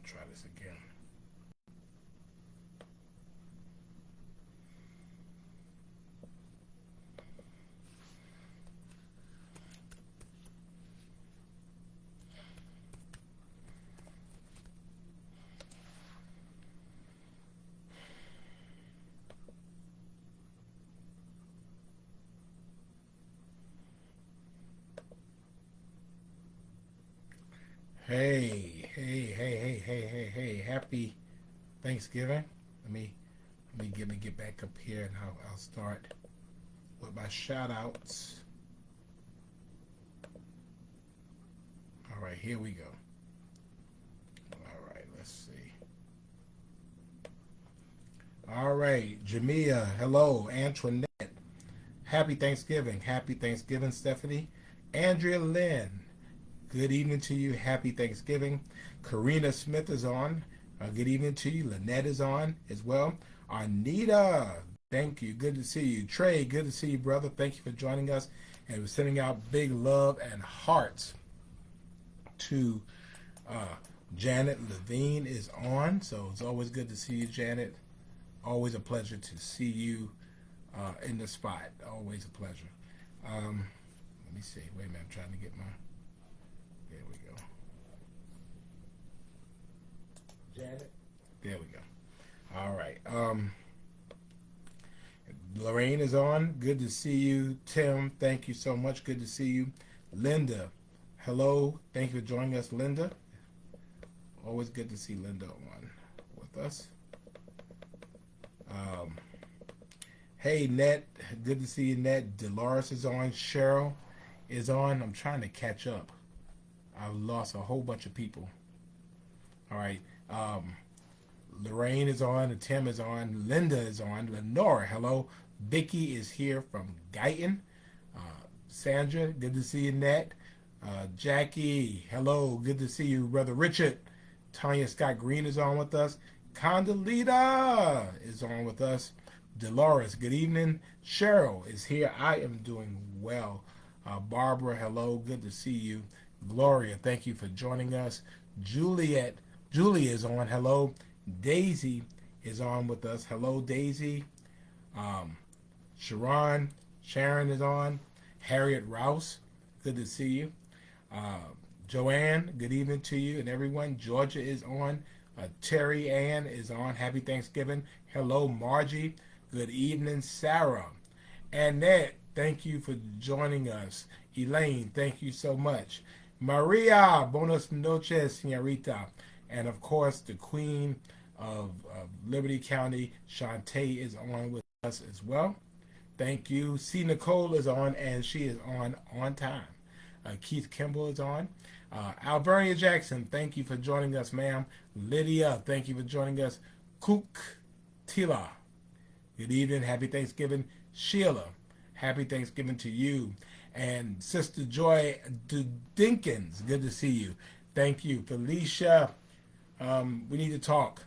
try this again. Hey. Happy Thanksgiving. Let me get back up here and I'll start with my shout outs. All right, here we go. All right, let's see. All right, Jamia, hello. Antoinette, happy Thanksgiving. Happy Thanksgiving, Stephanie. Andrea Lynn, good evening to you. Happy Thanksgiving. Karina Smith is on. Good evening to you. Lynette is on as well. Arnita, thank you. Good to see you. Trey, good to see you, brother. Thank you for joining us. And we're sending out big love and hearts to uh, Janet Levine is on. So it's always good to see you, Janet. Always a pleasure to see you in the spot. Always a pleasure. Let me see. Wait a minute. I'm trying to get my. There we go. Janet. There we go. All right. Lorraine is on. Good to see you. Tim, thank you so much. Good to see you. Linda, hello. Thank you for joining us, Linda. Always good to see Linda on with us. Um, hey, Net. Good to see you, Net. Dolores is on. Cheryl is on. I'm trying to catch up. I've lost a whole bunch of people. All right. Lorraine is on. And Tim is on. Linda is on. Lenora, hello. Vicky is here from Guyton. Uh, Sandra, good to see you, Net. Jackie, hello. Good to see you, Brother Richard. Tanya Scott Green is on with us. Condolita is on with us. Dolores, good evening. Cheryl is here. I am doing well. Barbara, hello. Good to see you. Gloria, thank you for joining us. Julia is on. Hello. Daisy is on with us. Hello, Daisy. Um, Sharon is on. Harriet Rouse, good to see you. Joanne, good evening to you and everyone. Georgia is on. Terry Ann is on. Happy Thanksgiving. Hello, Margie. Good evening, Sarah. Annette, thank you for joining us. Elaine, thank you so much. Maria, buenos noches, señorita. And of course, the Queen of Liberty County, Shantae, is on with us as well. Thank you. C. Nicole is on, and she is on time. Keith Kimball is on. Alvernia Jackson, thank you for joining us, ma'am. Lydia, thank you for joining us. Kook Tila, good evening. Happy Thanksgiving. Sheila, happy Thanksgiving to you. And Sister Joy Dinkins, good to see you. Thank you. Felicia, we need to talk.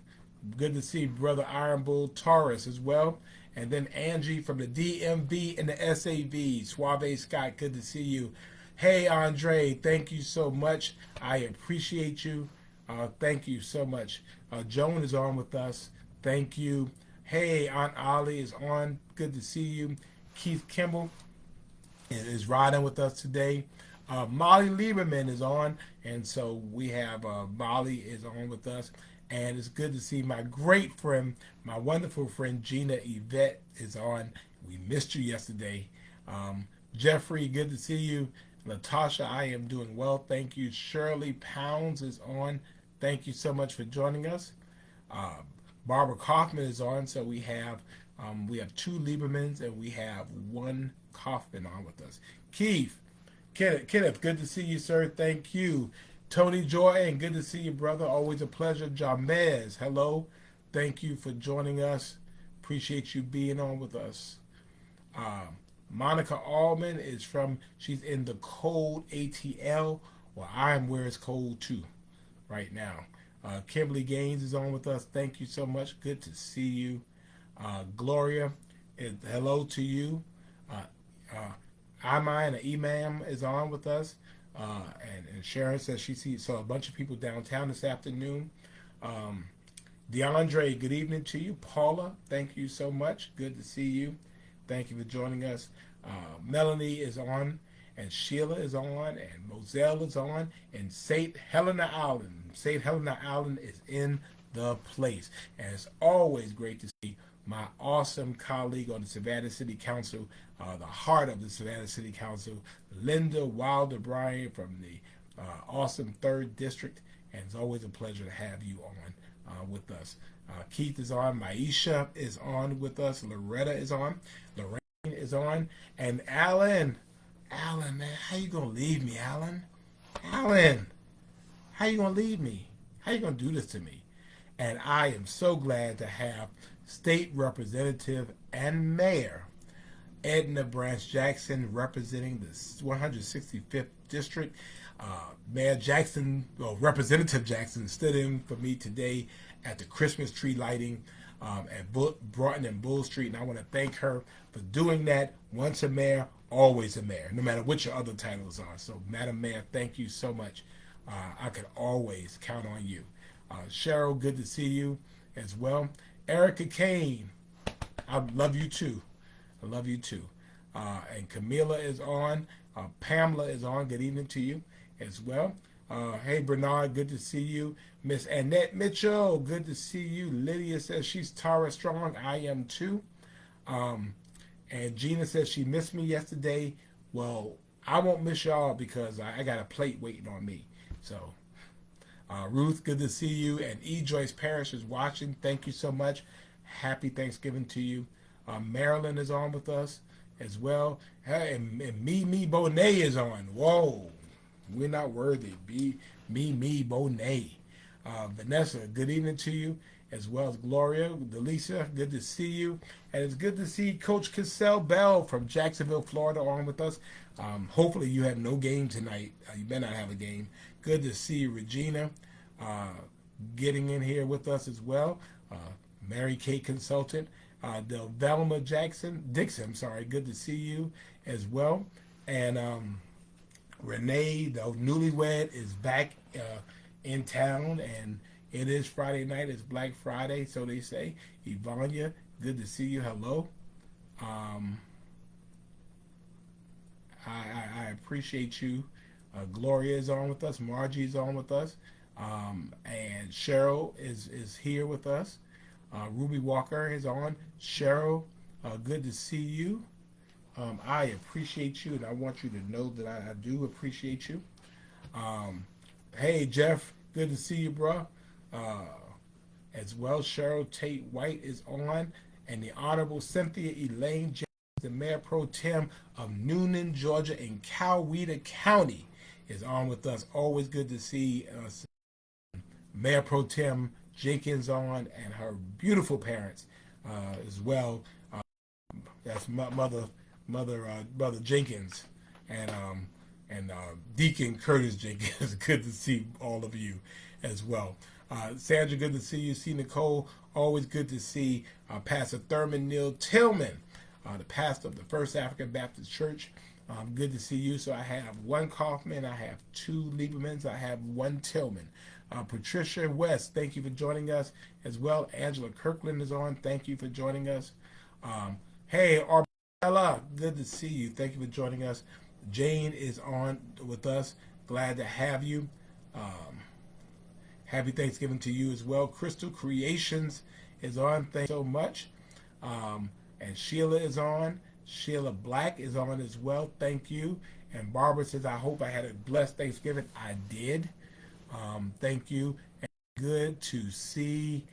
Good to see Brother Iron Bull Taurus as well. And then Angie from the DMV and the SAV. Suave Scott, good to see you. Hey, Andre, thank you so much. I appreciate you. Thank you so much. Joan is on with us. Thank you. Hey, Aunt Ollie is on. Good to see you. Keith Kimball is riding with us today. Molly Lieberman is on, and so we have Molly is on with us. And it's good to see my great friend, my wonderful friend Gina Yvette is on. We missed you yesterday. Jeffrey, good to see you. Latasha, I am doing well. Thank you. Shirley Pounds is on. Thank you so much for joining us. Barbara Kaufman is on. So we have two Liebermans and we have one Kaufman on with us. Kenneth, good to see you, sir. Thank you. Tony Joy, and good to see you, brother. Always a pleasure. Jamez, hello. Thank you for joining us. Appreciate you being on with us. Monica Allman she's in the cold ATL. Well, I'm where it's cold too right now. Kimberly Gaines is on with us. Thank you so much. Good to see you. Gloria, hello to you. Imai and Imam is on with us. And Sharon says she saw a bunch of people downtown this afternoon. DeAndre, good evening to you. Paula, thank you so much. Good to see you. Thank you for joining us. Melanie is on, and Sheila is on, and Moselle is on, and St. Helena Island. St. Helena Island is in the place. And it's always great to see my awesome colleague on the Savannah City Council, the heart of the Savannah City Council, Linda Wilder Bryan from the awesome 3rd District. And it's always a pleasure to have you on with us. Keith is on. Maisha is on with us. Loretta is on. Lorraine is on. And Alan. Alan, man, how you going to leave me, Alan? Alan, how you going to leave me? How you going to do this to me? And I am so glad to have State Representative and Mayor Edna Branch Jackson representing the 165th District. Mayor Jackson, well, Representative Jackson stood in for me today at the Christmas tree lighting at Broughton and Bull Street, and I want to thank her for doing that. Once a mayor, always a mayor, no matter what your other titles are. So, Madam Mayor, thank you so much. I can always count on you. Cheryl, good to see you as well. Erica Kane, I love you too. I love you too. And Camila is on. Pamela is on. Good evening to you as well. Hey, Bernard, good to see you. Miss Annette Mitchell, good to see you. Lydia says she's Tara Strong. I am too. And Gina says she missed me yesterday. Well, I won't miss y'all because I got a plate waiting on me. So, Ruth, good to see you. And E. Joyce Parrish is watching. Thank you so much. Happy Thanksgiving to you. Marilyn is on with us as well. Hey, and Mimi Bonet is on. Whoa, we're not worthy. Mimi Bonet. Vanessa, good evening to you, as well as Gloria. Delisa, good to see you. And it's good to see Coach Cassell Bell from Jacksonville, Florida on with us. Hopefully you have no game tonight. You better not have a game. Good to see Regina getting in here with us as well. Mary Kay Consultant. Velma Dixon, sorry, good to see you as well. And Renee, the newlywed, is back in town, and it is Friday night. It's Black Friday, so they say. Ivania, good to see you. Hello. I appreciate you. Gloria is on with us. Margie is on with us. And Cheryl is here with us. Ruby Walker is on. Cheryl, good to see you. I appreciate you, and I want you to know that I do appreciate you. Hey, Jeff, good to see you, bro. As well, Cheryl Tate White is on, and the Honorable Cynthia Elaine James, the Mayor Pro Tem of Noonan, Georgia, in Coweta County, is on with us. Always good to see Mayor Pro Tem Jenkins on, and her beautiful parents as well. That's Mother Jenkins and Deacon Curtis Jenkins. Good to see all of you as well. Sandra, good to see you. See Nicole, always good to see Pastor Thurman Neal Tillman, the pastor of the First African Baptist Church. Good to see you. So I have one Kaufman, I have two Liebermans, I have one Tillman. Patricia West, thank you for joining us as well. Angela Kirkland is on. Thank you for joining us. Hey, Arbella, good to see you. Thank you for joining us. Jane is on with us. Glad to have you. Happy Thanksgiving to you as well. Crystal Creations is on. Thank you so much. And Sheila is on. Sheila Black is on as well. Thank you. And Barbara says, I hope I had a blessed Thanksgiving. I did. Thank you. And good to see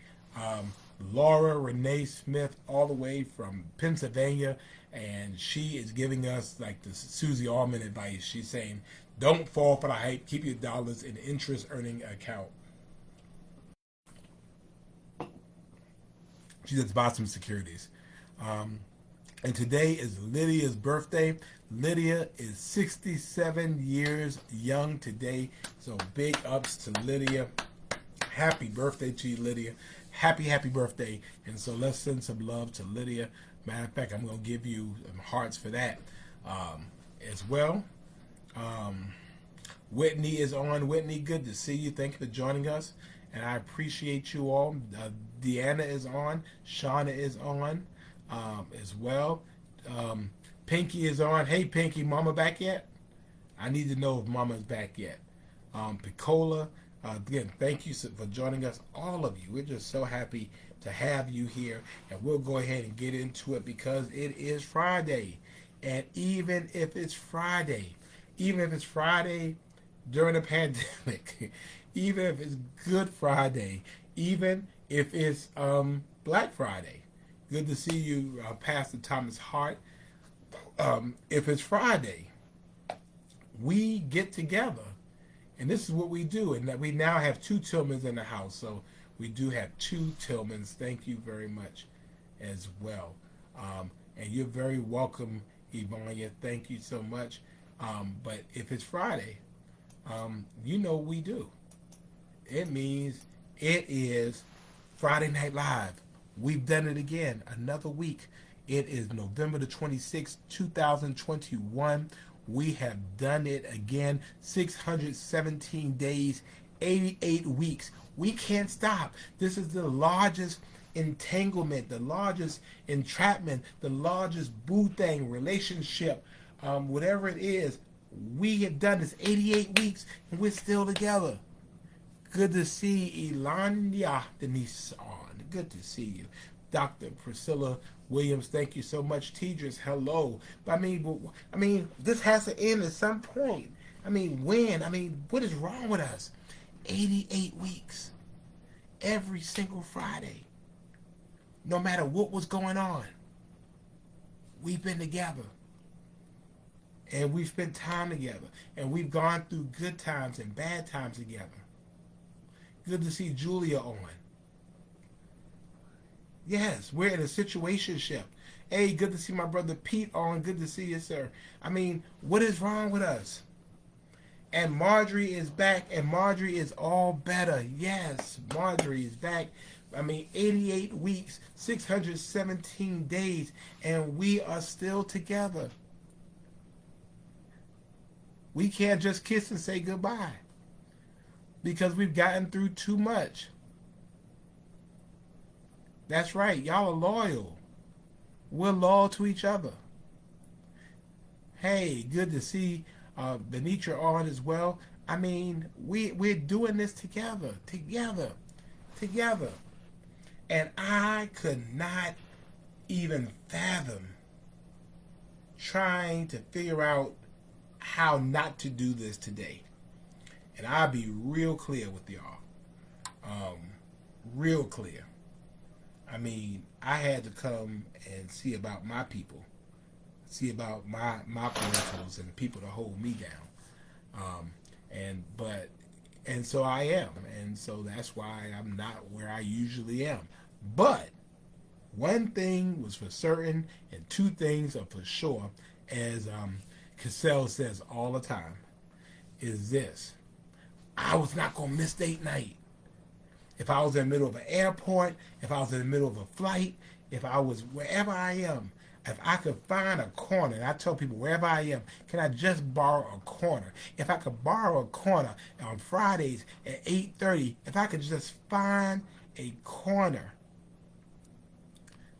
Laura Renee Smith all the way from Pennsylvania, and she is giving us like the Susie Allman advice. She's saying, don't fall for the hype. Keep your dollars in interest earning account. She does buy some securities. And today is Lydia's birthday. Lydia is 67 years young today. So big ups to Lydia. Happy birthday to you, Lydia. Happy birthday. And so let's send some love to Lydia. Matter of fact, I'm going to give you some hearts for that as well. Whitney is on. Whitney, good to see you. Thank you for joining us and I appreciate you all. Deanna is on, Shauna is on as well. Um, Pinky is on. Hey, Pinky, Mama back yet? I need to know if Mama's back yet. Picola, again, thank you for joining us, all of you. We're just so happy to have you here, and we'll go ahead and get into it because it is Friday. And even if it's Friday during the pandemic, even if it's Good Friday, even if it's Black Friday, good to see you, Pastor Thomas Hart. If it's Friday, we get together, and this is what we do. And that we now have two Tillmans in the house, so we do have two Tillmans. Thank you very much, as well. And you're very welcome, Ivania. Thank you so much. But if it's Friday, you know what we do. It means it is Friday Night Live. We've done it again, another week. It is November the 26th, 2021. We have done it again. 617 days, 88 weeks. We can't stop. This is the largest entanglement, the largest entrapment, the largest boo thing, relationship, whatever it is. We have done this 88 weeks, and we're still together. Good to see Elania Denise on. Good to see you. Dr. Priscilla Williams, thank you so much. Tidris, hello. But I mean, this has to end at some point. I mean, when? I mean, what is wrong with us? 88 weeks. Every single Friday. No matter what was going on. We've been together. And we've spent time together. And we've gone through good times and bad times together. Good to see Julia on. Yes, we're in a situationship. Hey, good to see my brother Pete on. Good to see you, sir. I mean, what is wrong with us? And Marjorie is back, and Marjorie is all better. Yes, Marjorie is back. I mean, 88 weeks, 617 days, and we are still together. We can't just kiss and say goodbye because we've gotten through too much. That's right. Y'all are loyal. We're loyal to each other. Hey, good to see Benitra on as well. I mean, we're doing this together. And I could not even fathom trying to figure out how not to do this today. And I'll be real clear with y'all. Real clear. I mean, I had to come and see about my people, see about my parentals and the people to hold me down. And so I am, and so that's why I'm not where I usually am. But one thing was for certain, and two things are for sure, as Cassell says all the time, is this: I was not gonna miss date night. If I was in the middle of an airport, if I was in the middle of a flight, if I was wherever I am, if I could find a corner, and I tell people wherever I am, can I just borrow a corner? If I could borrow a corner on Fridays at 8:30, if I could just find a corner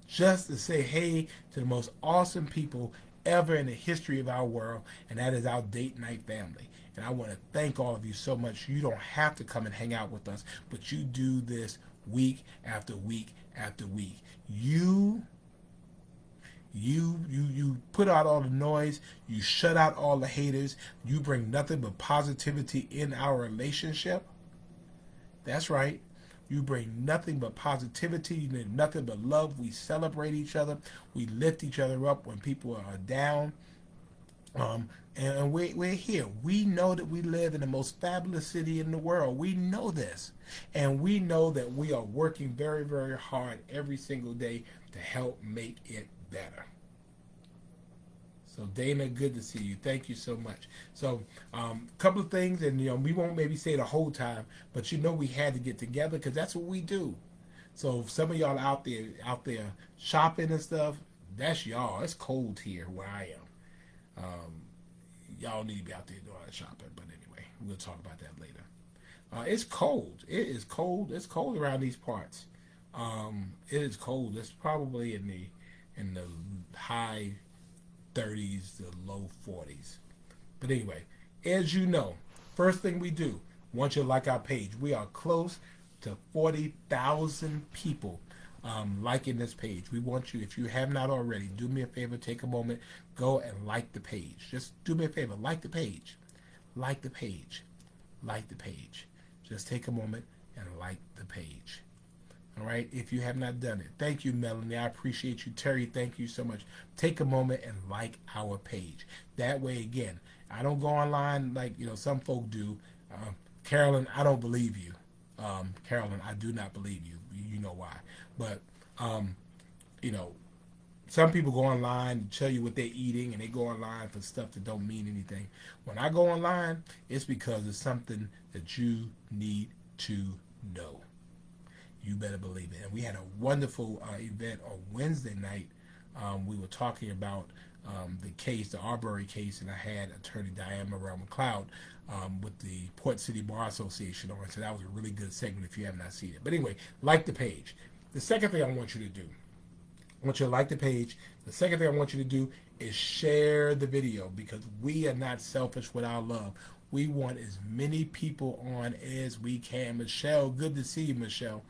just to say hey to the most awesome people ever in the history of our world, and that is our date night family. And I want to thank all of you so much. You don't have to come and hang out with us, but you do this week after week after week. You put out all the noise. You shut out all the haters. You bring nothing but positivity in our relationship. That's right. You bring nothing but positivity. You need nothing but love. We celebrate each other. We lift each other up when people are down. And we're here. We know that we live in the most fabulous city in the world. We know this. And we know that we are working very, very hard every single day to help make it better. So Dana, good to see you. Thank you so much. So a couple of things, and we won't maybe say the whole time, but we had to get together because that's what we do. So if some of y'all out there shopping and stuff, that's y'all. It's cold here where I am. Y'all need to be out there doing shopping, but anyway, we'll talk about that later. It's cold. It is cold. It's cold around these parts. It is cold. It's probably in the high 30s to low 40s. But anyway, as you know, first thing we do, once you like our page, we are close to 40,000 people liking this page. We want you, if you have not already, do me a favor, take a moment, go and like the page. Just do me a favor, like the page. Like the page. Like the page. Just take a moment and like the page. All right, if you have not done it. Thank you, Melanie. I appreciate you. Terry, thank you so much. Take a moment and like our page. That way, again, I don't go online like, some folk do. Carolyn, I don't believe you. Carolyn, I do not believe you. You know why. But, you know, some people go online and tell you what they're eating, and they go online for stuff that don't mean anything. When I go online, it's because it's something that you need to know. You better believe it. And we had a wonderful event on Wednesday night. We were talking about the case, the Arbery case, and I had Attorney Diane Morrell McLeod with the Port City Bar Association on. So that was a really good segment if you have not seen it. But anyway, like the page. The second thing I want you to do, I want you to like the page. The second thing I want you to do is share the video, because we are not selfish with our love. We want as many people on as we can. Michelle, good to see you, Michelle.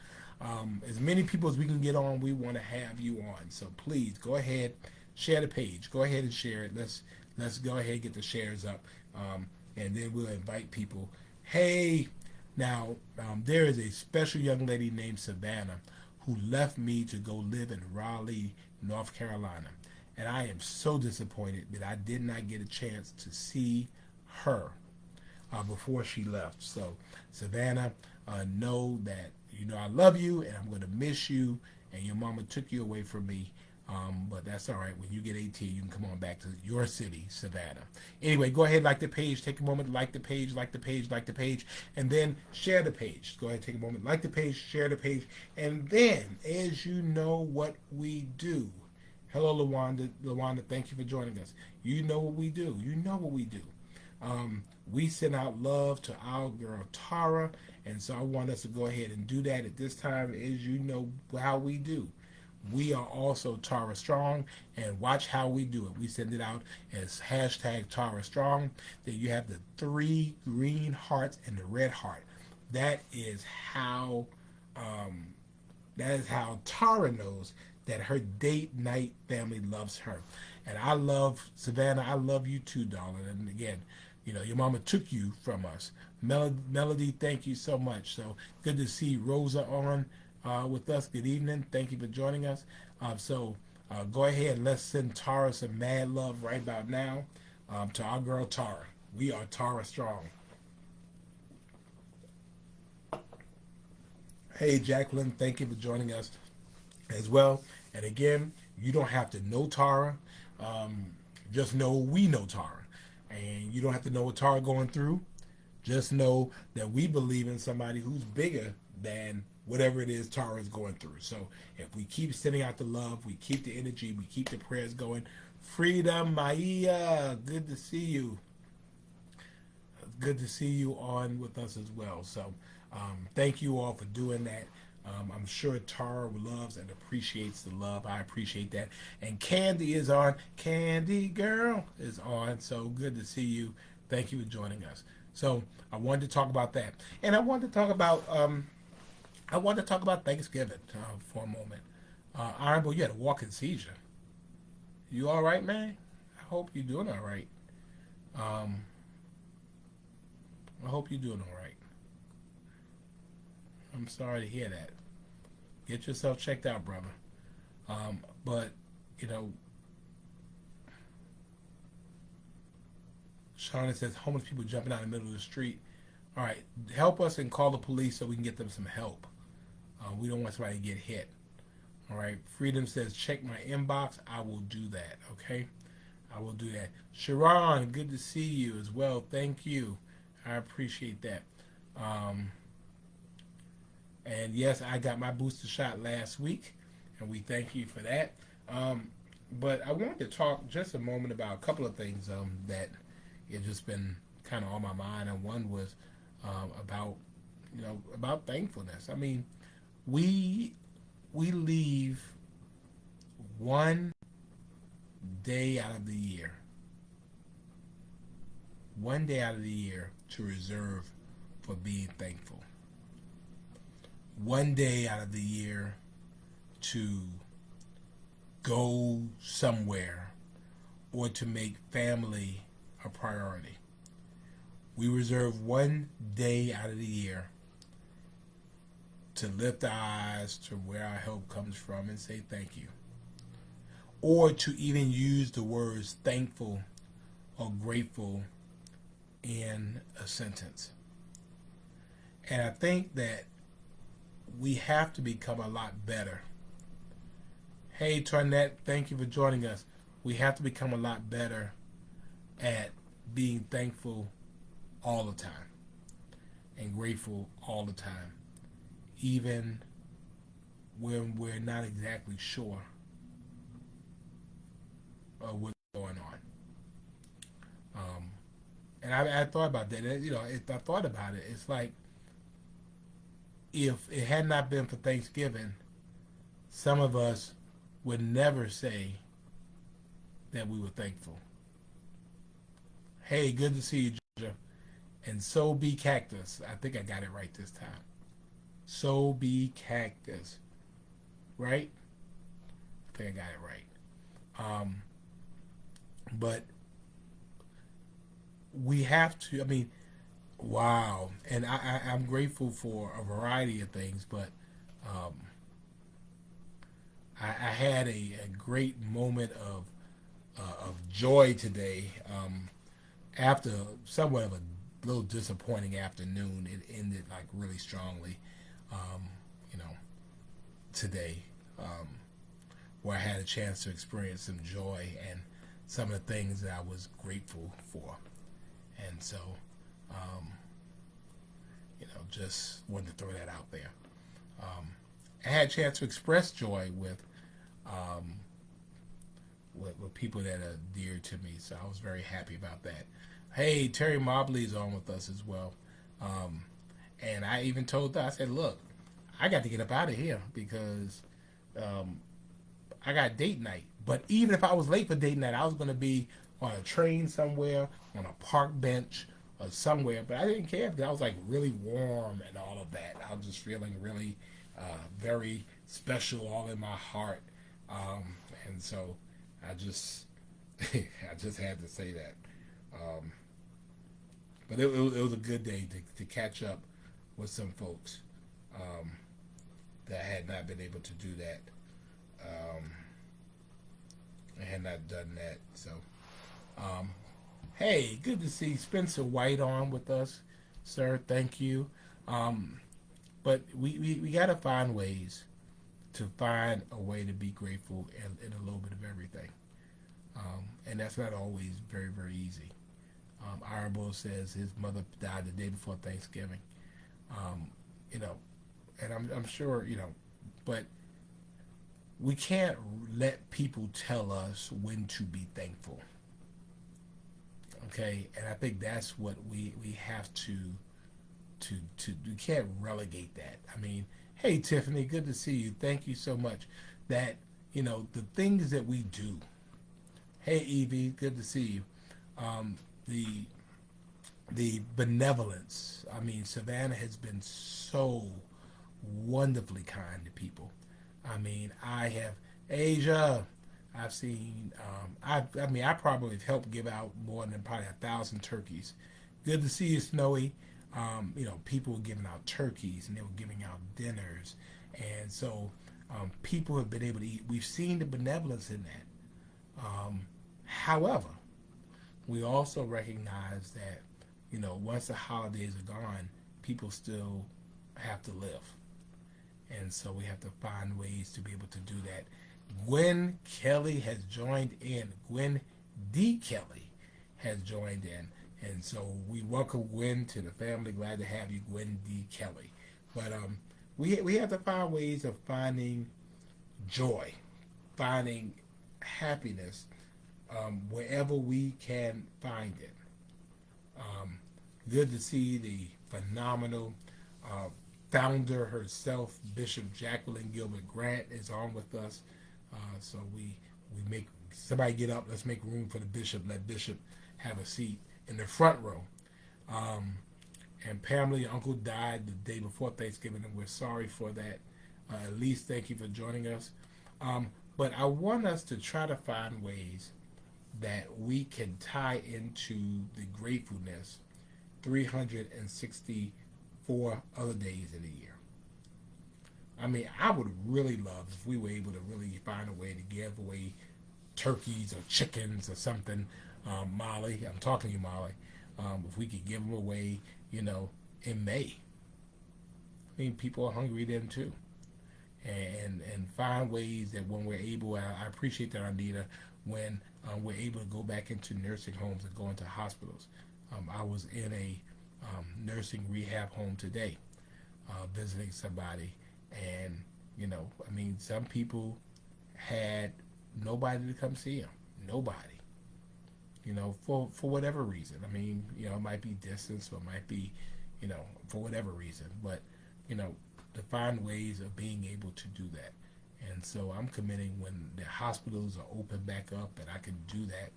As many people as we can get on, we want to have you on. So please go ahead, share the page. Go ahead and share it. Let's go ahead and get the shares up, and then we'll invite people. Hey, now there is a special young lady named Savannah who left me to go live in Raleigh, North Carolina, and I am so disappointed that I did not get a chance to see her before she left. So Savannah, know that I love you, and I'm going to miss you, and your mama took you away from me, but that's all right. When you get 18, you can come on back to your city, Savannah. Anyway, go ahead, like the page, take a moment, like the page, like the page, like the page, and then share the page. Go ahead, take a moment, like the page, share the page, and then, as you know what we do. Hello, Lawanda. Lawanda, thank you for joining us. You know what we do. You know what we do. We send out love to our girl Tara, and so I want us to go ahead and do that at this time. As you know how we do, we are also Tara Strong, and watch how we do it. We send it out as hashtag Tara Strong. Then you have the 3 green hearts and the red heart. That is how Tara knows that her date night family loves her. And I love Savannah. I love you too, darling. And again, your mama took you from us. Melody, thank you so much. So good to see Rosa on with us. Good evening. Thank you for joining us. Go ahead and let's send Tara some mad love right about now to our girl Tara. We are Tara Strong. Hey, Jacqueline, thank you for joining us as well. And again, you don't have to know Tara. Just know we know Tara. And you don't have to know what Tara going through. Just know that we believe in somebody who's bigger than whatever it is Tara is going through. So if we keep sending out the love, we keep the energy, we keep the prayers going. Freedom, Maya, good to see you. Good to see you on with us as well. So thank you all for doing that. I'm sure Tara loves and appreciates the love. I appreciate that. And Candy is on. Candy girl is on. So good to see you. Thank you for joining us. So I wanted to talk about that, and I wanted to talk about Thanksgiving for a moment. Honorable, you had a walking seizure. You all right, man? I hope you're doing all right. I hope you're doing all right. I'm sorry to hear that. Get yourself checked out, brother. But, Shauna says homeless people jumping out in the middle of the street. All right, help us and call the police so we can get them some help. We don't want somebody to get hit. All right, Freedom says check my inbox. I will do that, okay? I will do that. Sharon, good to see you as well. Thank you. I appreciate that. And yes, I got my booster shot last week, and we thank you for that. But I wanted to talk just a moment about a couple of things that have just been kind of on my mind. And one was about about thankfulness. I mean, we we leave one day out of the year, one day out of the year to reserve for being thankful. One day out of the year to go somewhere or to make family a priority. We reserve one day out of the year to lift our eyes to where our help comes from and say thank you. Or to even use the words thankful or grateful in a sentence. And I think that we have to become a lot better. Hey, Tornette, thank you for joining us. We have to become a lot better at being thankful all the time and grateful all the time, even when we're not exactly sure of what's going on. And I thought about that. If I thought about it, it's like if it had not been for Thanksgiving, some of us would never say that we were thankful. Hey, good to see you, Georgia. And so be cactus. I think I got it right this time. So be cactus, right? I think I got it right. But we have to. I mean, wow. And I'm grateful for a variety of things, but um, I had a great moment of joy today. After somewhat of a little disappointing afternoon, it ended like really strongly. Um, you know, today, um, where I had a chance to experience some joy and some of the things that I was grateful for, and so um, just wanted to throw that out there. Um, I had a chance to express joy um, with people that are dear to me, so I was very happy about that. Hey, Terry Mobley is on with us as well. Um, and I even told her, I said, look, I got to get up out of here because um, I got date night. But even if I was late for date night, I was going to be on a train somewhere, on a park bench, or somewhere. But I didn't care because I was like really warm and all of that. I was just feeling really very special all in my heart. Um, and so I just, I just had to say that. Um, but it was a good day to catch up with some folks um, that had not been able to do that. Um, I had not done that. So, um, hey, good to see Spencer White on with us, sir. Thank you. Um, but we got to find ways to find a way to be grateful in a little bit of everything. And that's not always very, very easy. Arabo says his mother died the day before Thanksgiving. Um, you know, and I'm sure, but we can't let people tell us when to be thankful. Okay, and I think that's what we have to we can't relegate that. I mean, hey Tiffany, good to see you. Thank you so much. That the things that we do. Hey Evie, good to see you. Um, the the benevolence. I mean, Savannah has been so wonderfully kind to people. I mean, I have Asia. I've seen. I mean, I probably have helped give out more than probably 1,000 turkeys. Good to see you, Snowy. People were giving out turkeys and they were giving out dinners, and so people have been able to eat. We've seen the benevolence in that. However, we also recognize that once the holidays are gone, people still have to live, and so we have to find ways to be able to do that. Gwen Kelly has joined in. Gwen D. Kelly has joined in. And so we welcome Gwen to the family. Glad to have you, Gwen D. Kelly. But we have to find ways of finding joy, finding happiness wherever we can find it. Um, Good to see the phenomenal uh, founder herself, Bishop Jacqueline Gilbert Grant, is on with us. So we make somebody get up. Let's make room for the bishop. Let Bishop have a seat in the front row. Um, and Pamela, your uncle died the day before Thanksgiving, and we're sorry for that. At least thank you for joining us. But I want us to try to find ways that we can tie into the gratefulness 364 other days in a year. I mean, I would really love if we were able to really find a way to give away turkeys or chickens or something. Molly, I'm talking to you, Molly. If we could give them away, you know, in May. I mean, people are hungry then too. And find ways that when we're able, I appreciate that, Anita, when we're able to go back into nursing homes and go into hospitals. I was in a nursing rehab home today, visiting somebody, and you know, I mean, some people had nobody to come see them, nobody, you know, for whatever reason. I mean, you know, it might be distance, or it might be, you know, for whatever reason, but you know, to find ways of being able to do that. And so I'm committing when the hospitals are open back up and I can do that.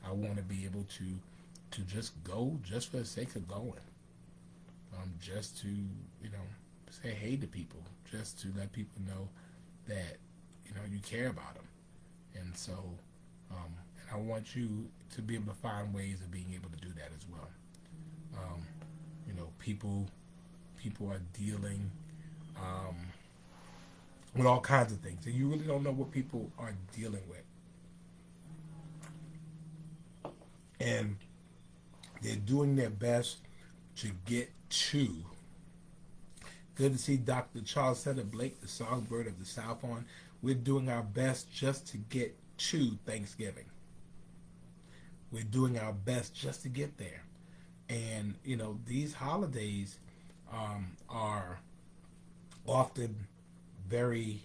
I want to be able to just go just for the sake of going, just to you know say hey to people, just to let people know that you know you care about them. And so, and I want you to be able to find ways of being able to do that as well. Um, you know, people are dealing um, with all kinds of things, and you really don't know what people are dealing with, and they're doing their best to get to. Good to see Dr. Charles Center Blake, the songbird of the South, on. We're doing our best just to get to Thanksgiving. We're doing our best just to get there. And, you know, these holidays are often very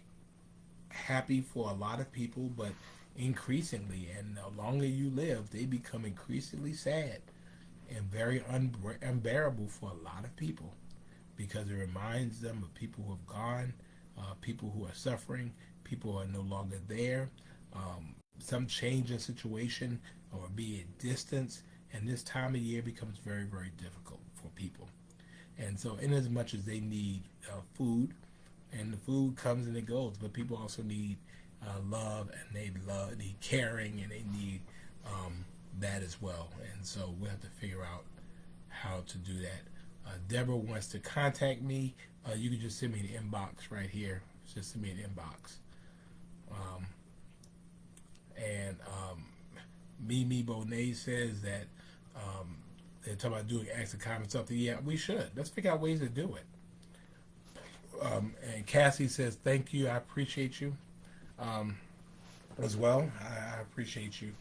happy for a lot of people, but increasingly, and the longer you live, they become increasingly sad and very unbearable for a lot of people because it reminds them of people who have gone, people who are suffering, people who are no longer there, some change in situation or be it distance, and this time of year becomes very, very difficult for people. And so, in as much as they need food, and the food comes and it goes, but people also need love, and need caring, and they need that as well. And so we have to figure out how to do that. Deborah wants to contact me. You can just send me an inbox right here. Just send me an inbox. Um, and Mimi Bonet says that they're talking about doing acts of comments something. Yeah, we should. Let's figure out ways to do it. And Cassie says, thank you. I appreciate you as well. I appreciate you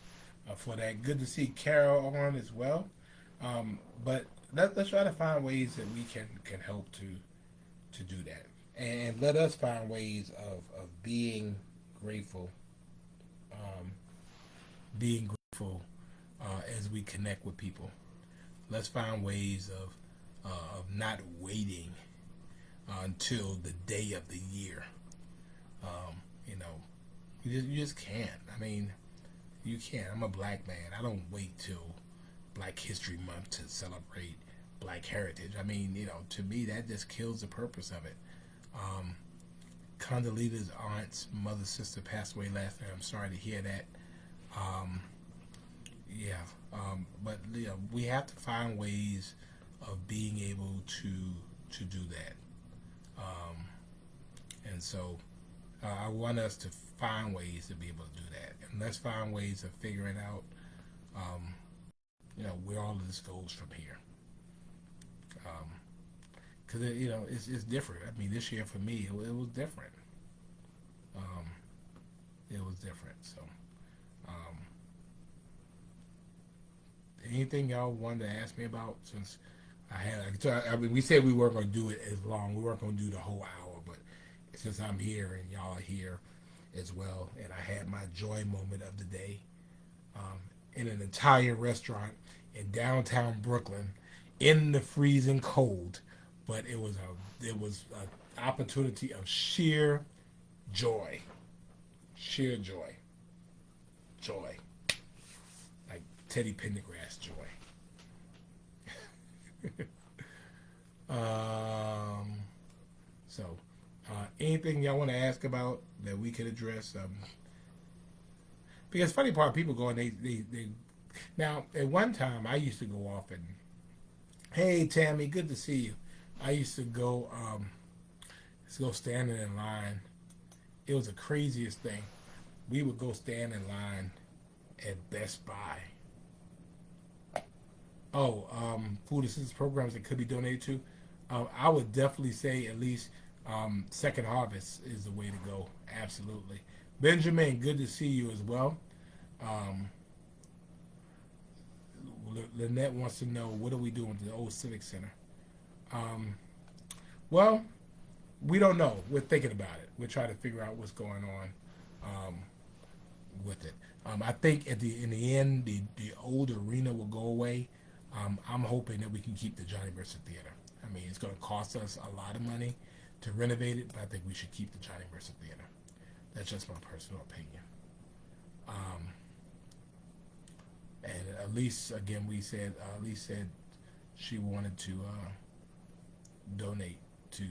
for that. Good to see Carol on as well. But let's try to find ways that we can help to do that. And let us find ways of grateful, um, being grateful as we connect with people. Let's find ways of not waiting until the day of the year. You know, you just can't. I mean, you can't. I'm a black man. I don't wait till Black History Month to celebrate Black heritage. I mean, you know, to me that just kills the purpose of it. Um, Condoleezza's aunt's mother sister passed away last night. I'm sorry to hear that. Um, yeah, but you know, we have to find ways of being able to do that. Um, and so I want us to find ways to be able to do that, and let's find ways of figuring out, um, you know, where all of this goes from here. Because you know, it's different. I mean, this year for me, it was different. Um, it was different. So, um, anything y'all wanted to ask me about since I mean, we said we weren't going to do it as long. We weren't going to do the whole hour, but since I'm here and y'all are here as well, and I had my joy moment of the day in an Italian restaurant in downtown Brooklyn in the freezing cold, but it was an opportunity of sheer joy, sheer joy, joy, like Teddy Pendergrass joy. um, so, anything y'all want to ask about that we could address? Because funny part, people going they now at one time I used to go off and, hey Tammy, good to see you. I used to go standing in line. It was the craziest thing. We would go stand in line at Best Buy. Oh, food assistance programs that could be donated to. I would definitely say at least Second Harvest is the way to go. Absolutely. Benjamin, good to see you as well. Um, Lynette wants to know, what are we doing with the old Civic Center? Um, well, we don't know. We're thinking about it. We're trying to figure out what's going on um, with it. I think in the end, the old arena will go away. I'm hoping that we can keep the Johnny Mercer Theater. I mean, it's going to cost us a lot of money to renovate it, but I think we should keep the Johnny Mercer Theater. That's just my personal opinion. Um, and Elise, again, Elise said she wanted to donate to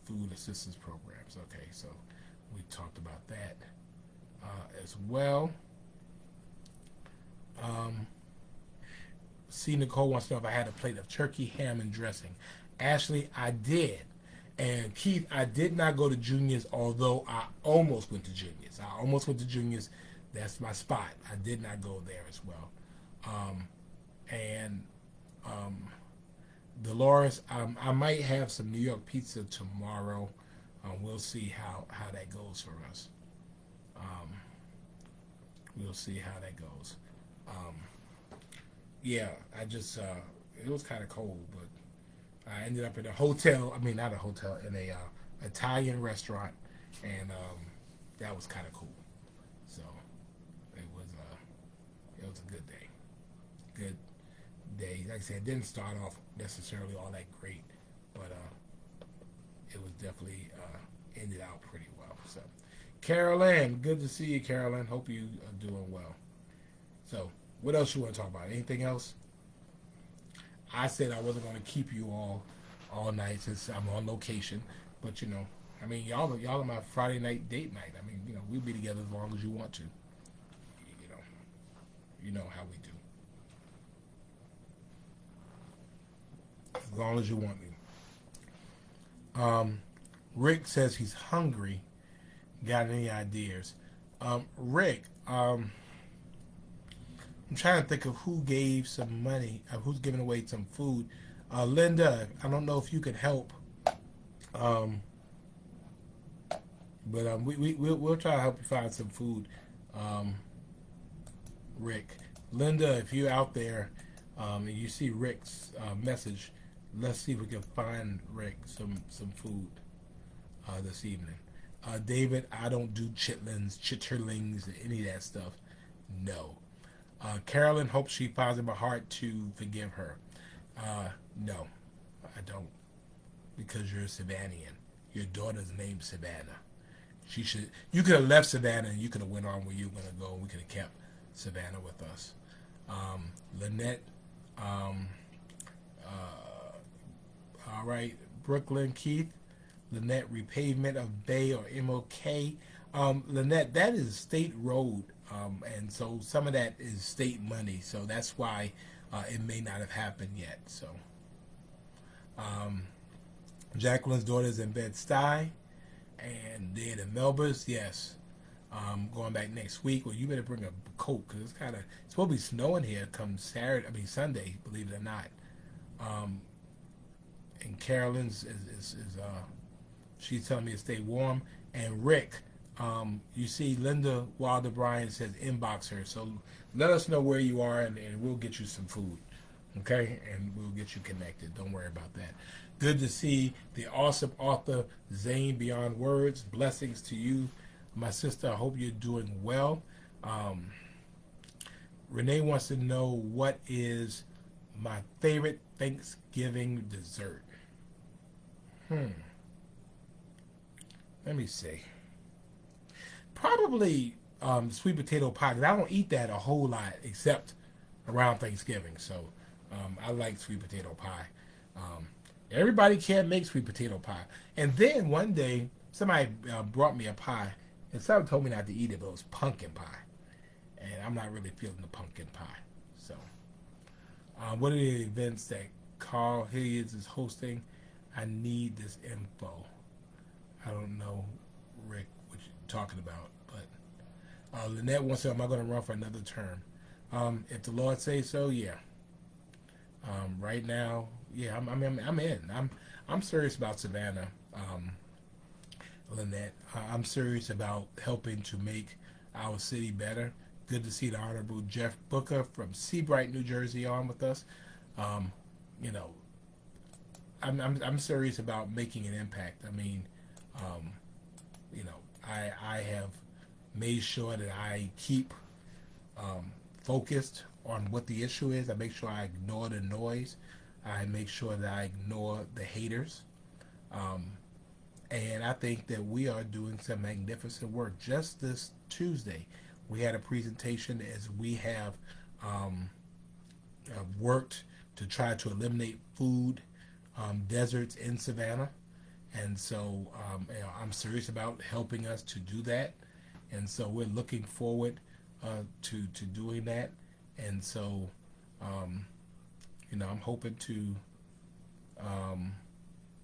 food assistance programs. Okay, so we talked about that as well. C. Nicole wants to know if I had a plate of turkey, ham, and dressing. Ashley, I did. And Keith, I did not go to Junior's, although I almost went to Junior's. I almost went to Junior's. That's my spot. I did not go there as well. And Dolores, I might have some New York pizza tomorrow. We'll see how that goes for us. Um, we'll see how that goes. Yeah, I just it was kind of cold, but I ended up in a hotel. I mean, not a hotel, in a Italian restaurant, and that was kind of cool. So it was a good day. Good day. Like I said, it didn't start off necessarily all that great, but it was definitely ended out pretty well. So, Carolyn, good to see you, Carolyn. Hope you are doing well. So, what else you want to talk about? Anything else? I said I wasn't going to keep you all night since I'm on location, but I mean, y'all are my Friday night date night. I mean, we'll be together as long as you want to. You know, you know how we do. As long as you want me. Rick says he's hungry. Got any ideas? Rick, I'm trying to think of who gave some money, who's giving away some food. Linda, I don't know if you could help, but we'll try to help you find some food. Rick, Linda, if you're out there and you see Rick's message, let's see if we can find Rick some food this evening. David, I don't do chitterlings, any of that stuff. No. Carolyn hopes she finds in her heart to forgive her. No, I don't. Because you're a Savannaian. Your daughter's named Savannah. You could have left Savannah and you could have went on where you were going to go, and we could have kept Savannah with us. Lynette, all right. Brooklyn, Keith, Lynette, repavement of Bay or MOK. Lynette, that is state road, and so some of that is state money, so that's why it may not have happened yet. So, Jacqueline's daughter is in Bed-Stuy, and they're in Melbourne. Yes, going back next week. Well, you better bring a coat because it's supposed to be snowing here come Sunday, believe it or not. And Carolyn's is she's telling me to stay warm. And Rick, you see Linda Wilder Bryan says inbox her. So let us know where you are, and we'll get you some food. Okay? And we'll get you connected. Don't worry about that. Good to see the awesome author, Zane Beyond Words. Blessings to you, my sister. I hope you're doing well. Renee wants to know, what is my favorite Thanksgiving dessert? Hmm. Let me see. Probably sweet potato pie. 'Cause I don't eat that a whole lot except around Thanksgiving. So I like sweet potato pie. Um, Everybody can't make sweet potato pie. And then one day somebody brought me a pie, and someone told me not to eat it, but it was pumpkin pie, and I'm not really feeling the pumpkin pie. So what are the events that Carl Hilliards is hosting? I need this info. I don't know, Rick, what you're talking about, but Lynette wants to know, am I going to run for another term? If the Lord says so, yeah. Right now, yeah, I'm in. I'm serious about Savannah, Lynette. I'm serious about helping to make our city better. Good to see the Honorable Jeff Booker from Seabright, New Jersey, on with us. Um, you know, I'm serious about making an impact. I mean, um, I have made sure that I keep focused on what the issue is. I make sure I ignore the noise. I make sure that I ignore the haters. Um, and I think that we are doing some magnificent work. Just this Tuesday, we had a presentation as we have um, worked to try to eliminate food deserts in Savannah. And so I'm serious about helping us to do that. And so we're looking forward to doing that. And so, um, I'm hoping to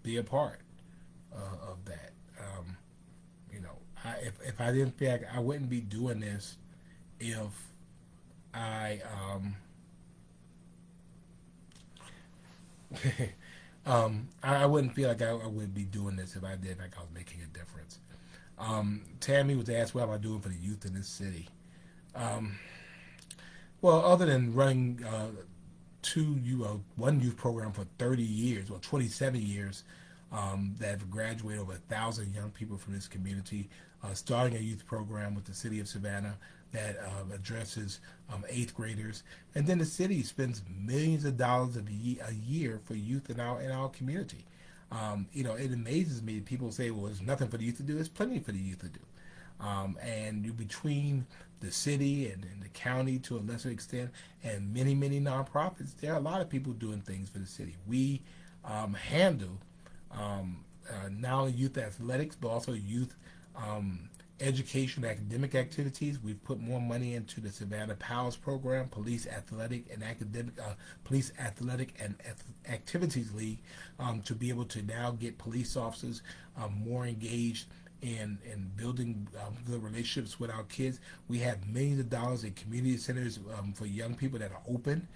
be a part of that. Um, if I didn't feel like I wouldn't be doing this if I I wouldn't feel like I would be doing this if I did like I was making a difference. Tammy was asked, "What am I doing for the youth in this city?" Um, well, other than running one youth program for 30 years or 27 years, that have graduated over 1,000 young people from this community, starting a youth program with the city of Savannah that addresses eighth graders, and then the city spends millions of dollars a year for youth in our community. It amazes me. People say, "Well, there's nothing for the youth to do." There's plenty for the youth to do. And between the city and the county to a lesser extent, and many, many nonprofits, there are a lot of people doing things for the city. We handle not only youth athletics, but also youth education, academic activities. We've put more money into the Savannah Powers program, police athletic and activities league, to be able to now get police officers more engaged in building good relationships with our kids. We have millions of dollars in community centers for young people that are open.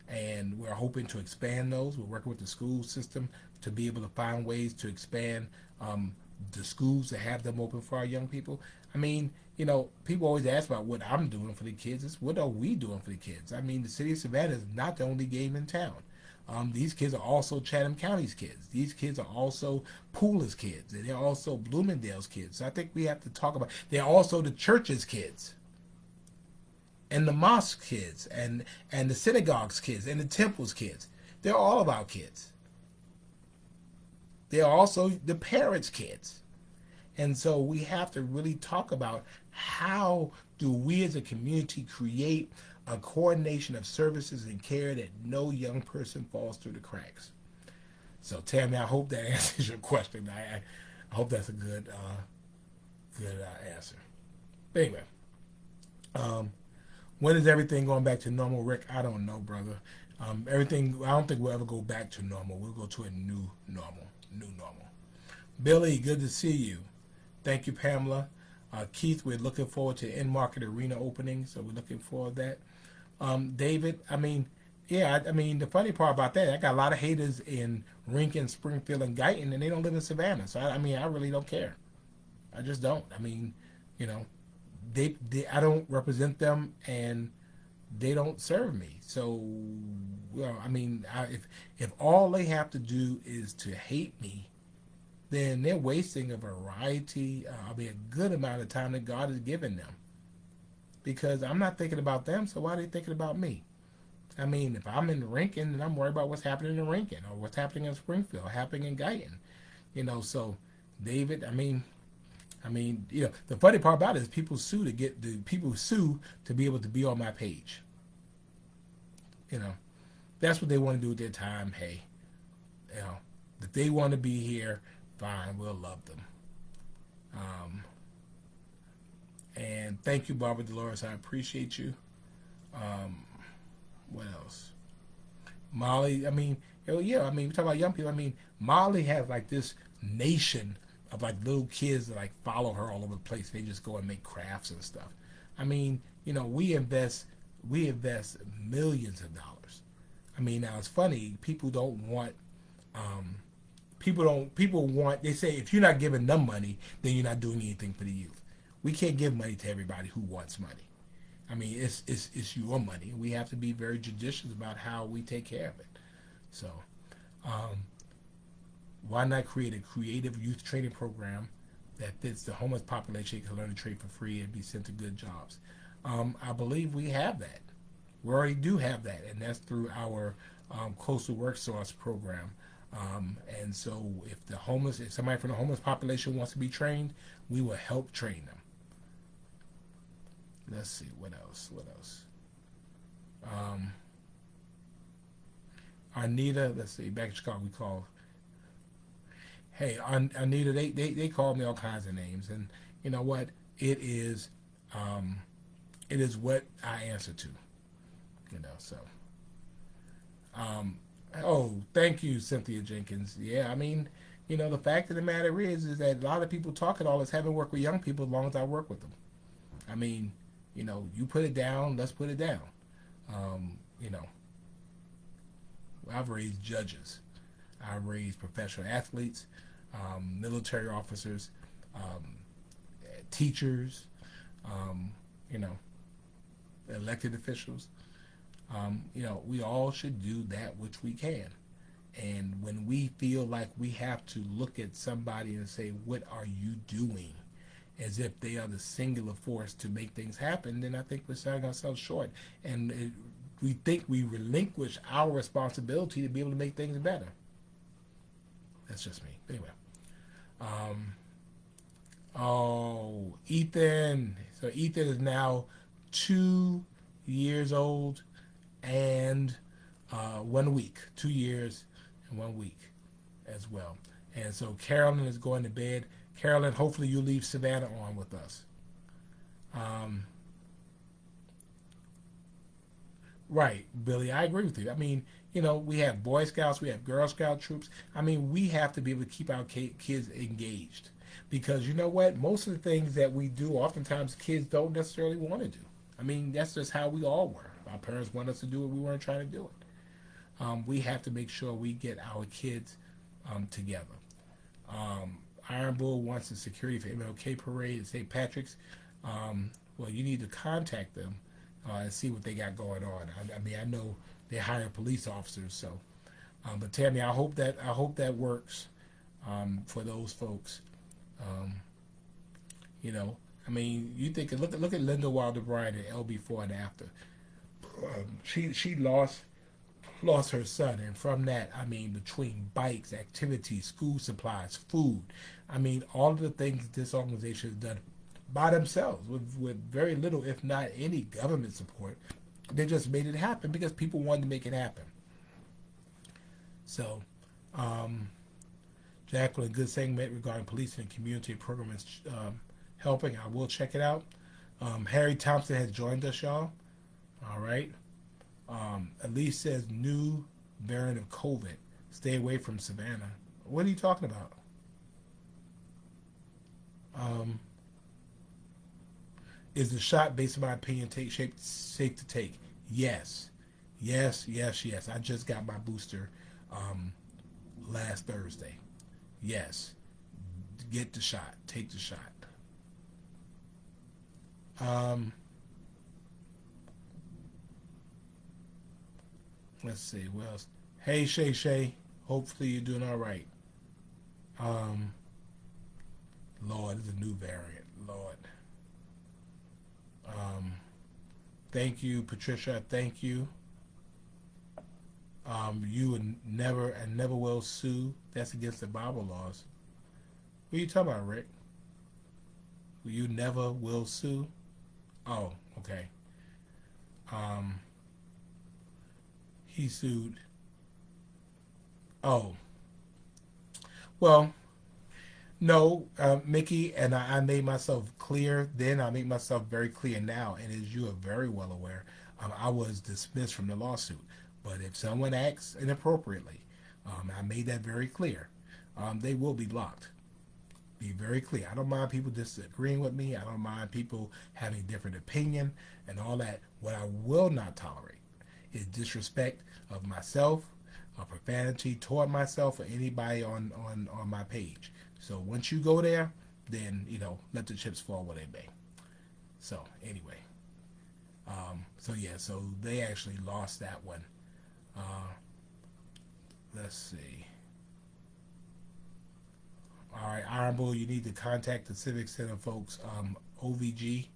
And we're hoping to expand those. We're working with the school system to be able to find ways to expand the schools to have them open for our young people. I mean, people always ask about what I'm doing for the kids. It's what are we doing for the kids? I mean, the city of Savannah is not the only game in town. These kids are also Chatham County's kids. These kids are also Poola's kids. And they're also Bloomingdale's kids. So I think we have to talk about, they're also the church's kids. And the mosque kids. And the synagogue's kids. And the temple's kids. They're all of our kids. They're also the parents' kids. And so we have to really talk about how do we as a community create a coordination of services and care that no young person falls through the cracks. So Tammy, I hope that answers your question. I hope that's a good answer. But anyway, when is everything going back to normal, Rick? I don't know, brother. Everything, I don't think we'll ever go back to normal. We'll go to a new normal. Billy, good to see you. Thank you, Pamela. Keith, we're looking forward to in-market arena opening, so we're looking forward to that. David, the funny part about that, I got a lot of haters in Rincon, Springfield, and Guyton, and they don't live in Savannah. So, I really don't care. I just don't. I don't represent them, and they don't serve me. So, if all they have to do is to hate me, then they're wasting a good amount of time that God has given them. Because I'm not thinking about them, so why are they thinking about me? I mean, if I'm in Rankin, then I'm worried about what's happening in Rankin or what's happening in Springfield, happening in Guyton. So David, the funny part about it is people sue to be able to be on my page. You know, that's what they want to do with their time. Hey, you know, if they want to be here, fine, we'll love them. Um, and thank you, Barbara Dolores. I appreciate you. Um, what else? Molly. We talk about young people. Molly has like this nation of like little kids that like follow her all over the place. They just go and make crafts and stuff. We invest millions of dollars. Now it's funny. People don't want. Um, people don't. People want. They say if you're not giving them money, then you're not doing anything for the youth. We can't give money to everybody who wants money. It's your money. We have to be very judicious about how we take care of it. So, um, why not create a creative youth training program that fits the homeless population, can learn to trade for free and be sent to good jobs? I believe we have that. We already do have that, and that's through our coastal work source program. And so, if somebody from the homeless population wants to be trained, we will help train them. Let's see what else. What else? Um, Arnita, let's see. Back in Chicago, we call. Hey, Anita, they call me all kinds of names, and you know what? Um, it is what I answer to. So. Um, oh, thank you, Cynthia Jenkins. Yeah, the fact of the matter is that a lot of people talk it all as having worked with young people as long as I work with them. I mean, you put it down, let's put it down. Um, you know, I've raised judges, I've raised professional athletes, military officers, um, teachers, um, you know, elected officials. We all should do that which we can. And when we feel like we have to look at somebody and say, what are you doing? As if they are the singular force to make things happen, then I think we're selling ourselves short. We think we relinquish our responsibility to be able to make things better. That's just me. Anyway. Um, Ethan. So Ethan is now 2 years old and 1 week. 2 years and 1 week as well. And so Carolyn is going to bed. Carolyn, hopefully you leave Savannah on with us. Um, right, Billy, I agree with you. We have Boy Scouts, we have Girl Scout troops. We have to be able to keep our kids engaged. Because you know what? Most of the things that we do, oftentimes kids don't necessarily want to do. That's just how we all were. Our parents want us to do it, we weren't trying to do it. We have to make sure we get our kids together. Um, Iron Bull wants the security for MLK Parade at St. Patrick's. Well, you need to contact them and see what they got going on. I know they hire police officers, so. But Tammy, I hope that works for those folks. Um, you think look at Linda Wilder Bryan at L before and after. She lost her son, and from that, between bikes, activities, school supplies, food, all of the things this organization has done by themselves with very little, if not any, government support. They just made it happen because people wanted to make it happen. So, Jacqueline, good segment regarding police and community programs helping. I will check it out. Harry Thompson has joined us, y'all. All right. Elise says new variant of COVID. Stay away from Savannah. What are you talking about? Um, is the shot, based on my opinion, safe to take? Yes. Yes, yes, yes. I just got my booster um, last Thursday. Yes. Get the shot. Take the shot. Um, let's see. What else? Hey, Shay Shay. Hopefully you're doing all right. Um, Lord, it's a new variant. Lord. Um, thank you, Patricia. Thank you. You would never and never will sue. That's against the Bible laws. What are you talking about, Rick? You never will sue? Oh, okay. Um, he sued. Oh, well, no, Mickey, and I made myself clear then. I make myself very clear now, and as you are very well aware, I was dismissed from the lawsuit. But if someone acts inappropriately, I made that very clear. They will be blocked. Be very clear. I don't mind people disagreeing with me. I don't mind people having different opinion and all that. What I will not tolerate is disrespect of myself, or profanity toward myself or anybody on my page. So once you go there, then let the chips fall where they may. So anyway, so yeah, so they actually lost that one. Uh, let's see. All right, Iron Bull, you need to contact the Civic Center folks. OVG,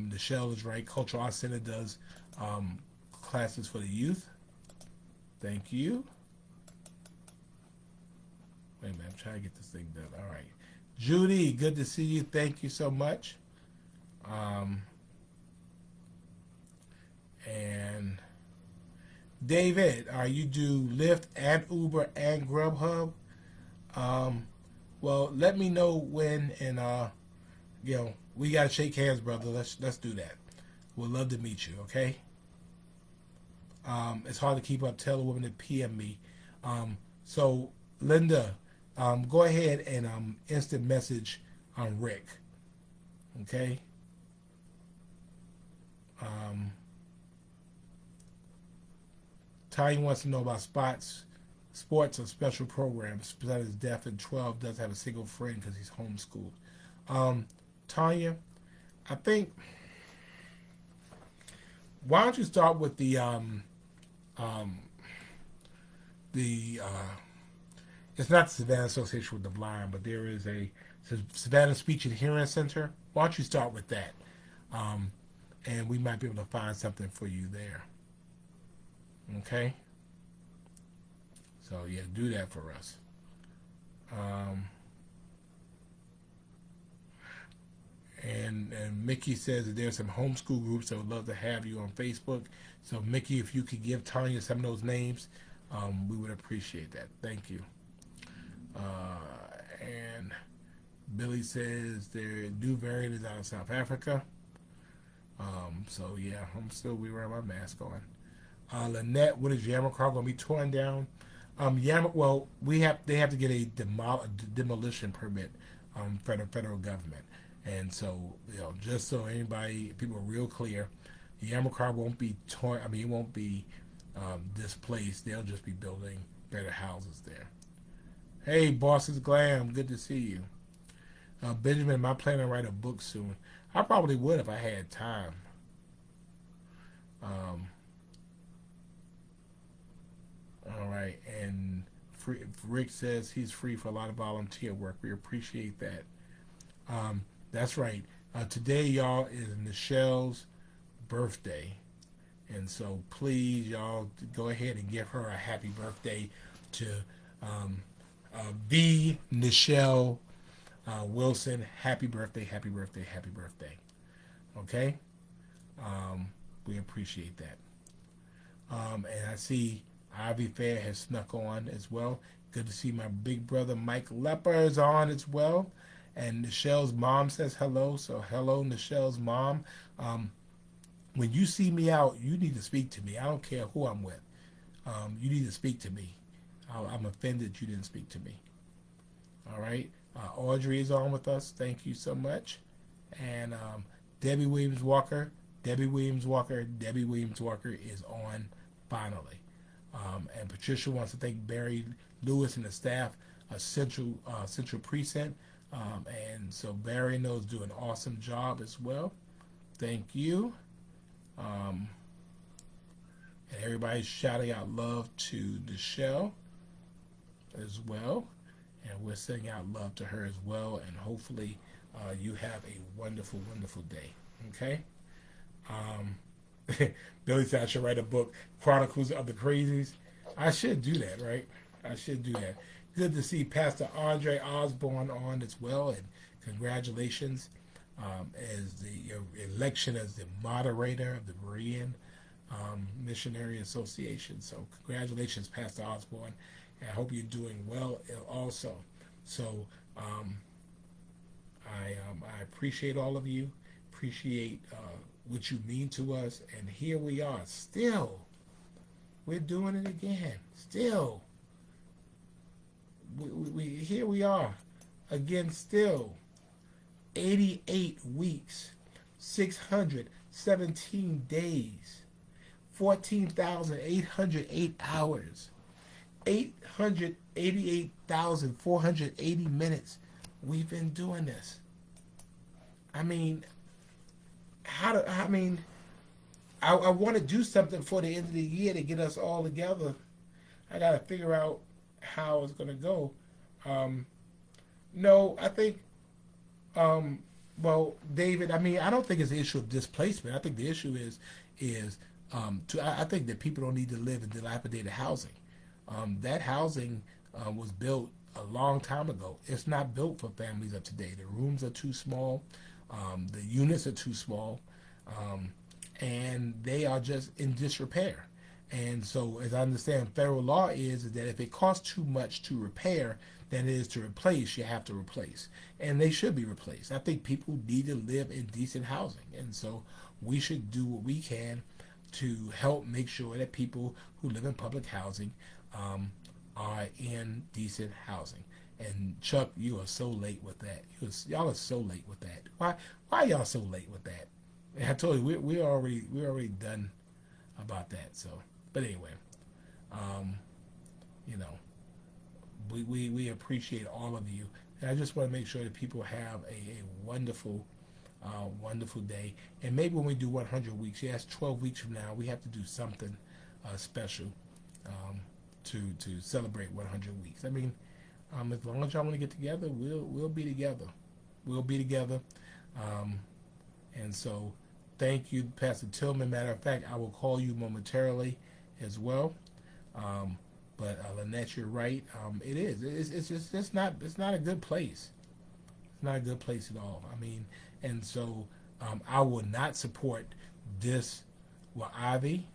the Shell is right. Cultural Arts Center does classes for the youth. Thank you. Wait a minute, I'm trying to get this thing done. All right. Judy, good to see you. Thank you so much. Um, and David, you do Lyft and Uber and Grubhub. Um, well, let me know when, and we gotta shake hands, brother. Let's do that. We'd love to meet you. Okay. It's hard to keep up. Tell the woman to PM me. So Linda, go ahead and instant message on Rick. Okay. Um, Tanya wants to know about sports or special programs. Besides his deaf and 12 does have a single friend because he's homeschooled. Um, Tanya, I think, why don't you start with um, the it's not the Savannah Association with the Blind, but there is a Savannah Speech and Hearing Center. Why don't you start with that? Um, and we might be able to find something for you there. Okay? So, yeah, do that for us. Um, and Mickey says that there's some homeschool groups that would love to have you on Facebook. So, Mickey, if you could give Tanya some of those names, we would appreciate that. Thank you. And Billy says their new variant is out of South Africa. So yeah, we wearing my mask on. Lynette, when is Yamacraw going to be torn down? Well, they have to get a demolition permit from the federal government, and so just so people are real clear, Yamacraw won't be torn. I mean, it won't be displaced. They'll just be building better houses there. Hey, Boston's Glam, good to see you. Benjamin, am I planning to write a book soon? I probably would if I had time. Um, all right, and Rick says he's free for a lot of volunteer work. We appreciate that. That's right. Today, y'all, is Michelle's birthday. And so please, y'all, go ahead and give her a happy birthday to um, the Nichelle Wilson. Happy birthday, happy birthday, happy birthday. Okay? Um, we appreciate that. And I see Ivy Fair has snuck on as well. Good to see my big brother Mike Lepper is on as well. And Nichelle's mom says hello. So hello, Nichelle's mom. When you see me out, you need to speak to me. I don't care who I'm with. You need to speak to me. I'm offended you didn't speak to me. All right. Audrey is on with us. Thank you so much. And Debbie Williams Walker is on finally. And Patricia wants to thank Barry Lewis and the staff of Central Precinct. And so Barry knows do an awesome job as well. Thank you. And everybody's shouting out love to Nichelle as well. And we're sending out love to her as well. And hopefully you have a wonderful, wonderful day. Okay? Billy said I should write a book, Chronicles of the Crazies. I should do that, right? I should do that. Good to see Pastor Andre Osborne on as well, and congratulations as the election as the moderator of the Berean Missionary Association. So congratulations, Pastor Osborne. And I hope you're doing well also. So I appreciate all of you. Appreciate what you mean to us. And here we are. Still, we're doing it again. Still, here we are again. Still, 88 weeks, 617 days, 14,808 hours, 888,480 minutes. We've been doing this. I mean, I want to do something for the end of the year to get us all together. I got to figure out how it's going to go. No, I think, well, David, I don't think it's an issue of displacement. I think the issue I think that people don't need to live in dilapidated housing. That housing was built a long time ago. It's not built for families of today. The rooms are too small. The units are too small. And they are just in disrepair. And so, as I understand, federal law is that if it costs too much to repair than it is to replace, you have to replace. And they should be replaced. I think people need to live in decent housing. And so we should do what we can to help make sure that people who live in public housing are in decent housing. And Chuck, you are so late with that. Y'all are so late with that. Why y'all so late with that? I told you we're already done about that. So, but anyway, you know, we appreciate all of you, and I just want to make sure that people have a wonderful, wonderful day. And maybe when we do 100 weeks, yes, 12 weeks from now, we have to do something special to celebrate 100 weeks. I mean, as long as y'all want to get together, we'll be together. We'll be together. And so, thank you, Pastor Tillman. Matter of fact, I will call you momentarily as well. But Lynette, you're right. It is. It's not a good place. It's not a good place at all. I mean, and so I will not support this. Well, Ivy,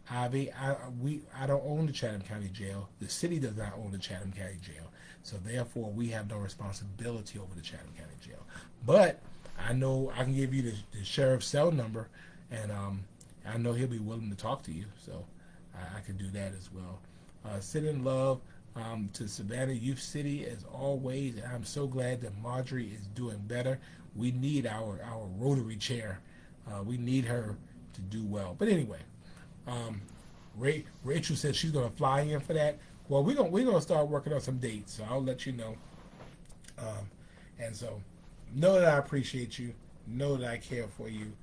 I don't own the Chatham County Jail. The city does not own the Chatham County Jail. So therefore, we have no responsibility over the Chatham County Jail. But I know I can give you the sheriff's cell number, and I know he'll be willing to talk to you. So I can do that as well. Send in love to Savannah Youth City as always. And I'm so glad that Marjorie is doing better. We need our Rotary chair. We need her to do well. But anyway, Rachel said she's going to fly in for that. Well, we're gonna start working on some dates, so I'll let you know. And so, know that I appreciate you. Know that I care for you.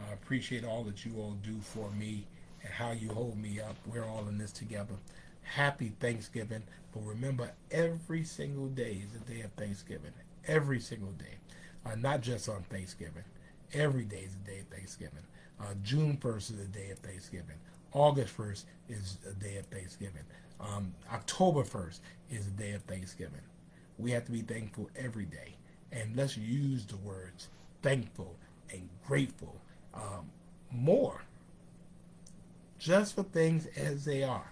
I appreciate all that you all do for me and how you hold me up. We're all in this together. Happy Thanksgiving. But remember, every single day is a day of Thanksgiving. Every single day. Not just on Thanksgiving. Every day is a day of Thanksgiving. June 1st is a day of Thanksgiving. August 1st is a day of Thanksgiving. October 1st is a day of Thanksgiving. We have to be thankful every day. And let's use the words thankful and grateful more. Just for things as they are.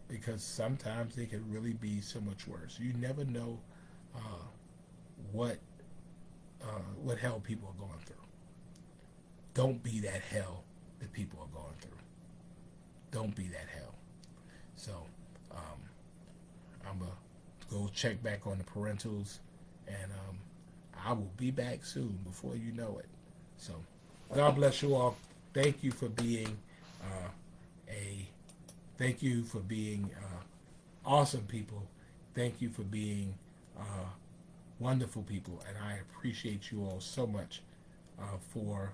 Because sometimes they can really be so much worse. You never know what hell people are going through. Don't be that hell that people are going through. Don't be that hell. So I'm going to go check back on the parentals, and I will be back soon before you know it. So God bless you all. Thank you for being awesome people. Thank you for being wonderful people, and I appreciate you all so much for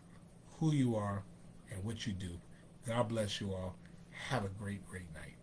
who you are and what you do. God bless you all. Have a great, great night.